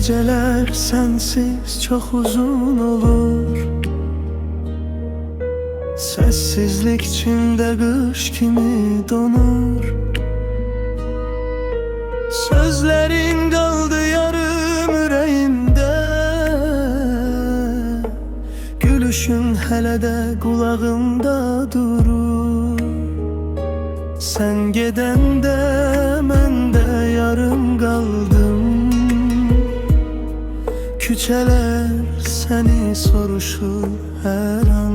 geceler sensiz çok uzun olur. Sessizlik içinde kış kimi donur. Sözlerin kaldı yarım yüreğimde, gülüşün hele de kulağımda durur. Sen gedende mən de yarım kaldım. Küçeler seni soruşur her an.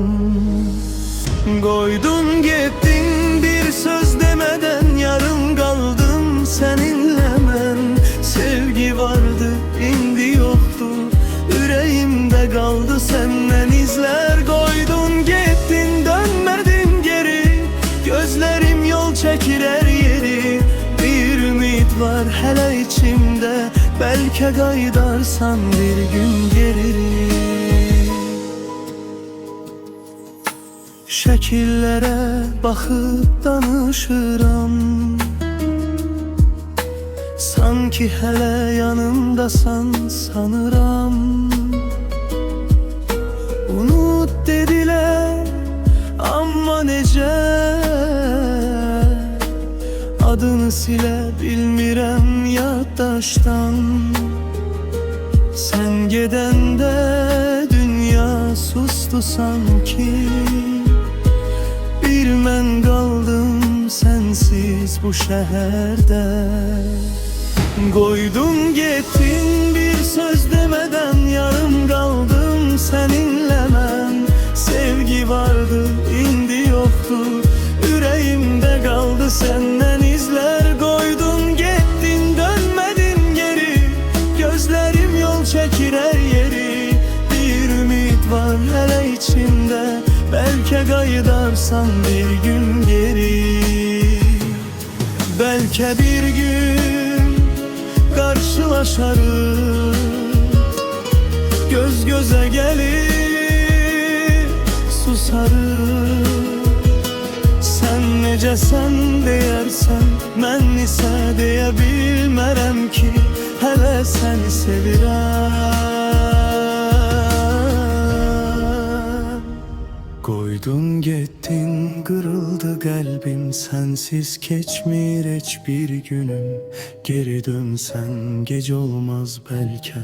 Koydun gittin bir söz demeden, yarım kaldım seninle ben. Sevgi vardı indi yoktu, yüreğimde kaldı senden izler. Koydun gittin dönmedin geri, gözlerim yol çekir her yeri. Bir ümit var hele içimde, belki kaydarsan bir gün geri. Şekillere bakıp danışıram, sanki hele yanımdasan sanıram. Unut dediler ama nece, adını sile bilmirəm yaddaştan. Sen gedende dünya sustu sanki, bir mən kaldım sensiz bu şehirde. Koydun gittin bir söz demeden, yarım kaldım seninle ben. Sevgi vardı indi yoktu, yüreğimde kaldı senden izler. Koydun gittin dönmedin geri, gözlerim yol çekir her yeri. Bir ümit var hele içimde, belki kaydarsan bir gün geri. Belki bir gün karşılaşarız, göz göze gelip susarız. Sen necəsən deyərsən, mən isə deyə bilmərəm ki, hələ səni sevirəm. Koydun gittin kırıldı kalbim, sensiz geçmir hiç bir günüm. Geri dönsen gece olmaz belki,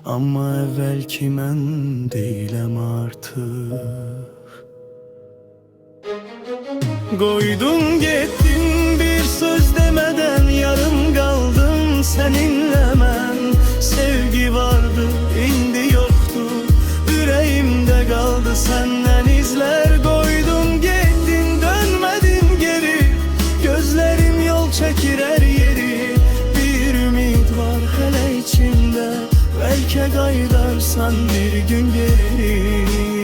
ama evvelki mən değilim artık. Koydun gittin bir söz demeden, yarım kaldım seninle ben. Sevgi vardı indi yoktu, yüreğimde kaldı senden izler. Koydun gittin dönmedin geri, gözlerim yol çekir her yeri. Bir ümit var hele içimde, belki kaydarsan bir gün geri.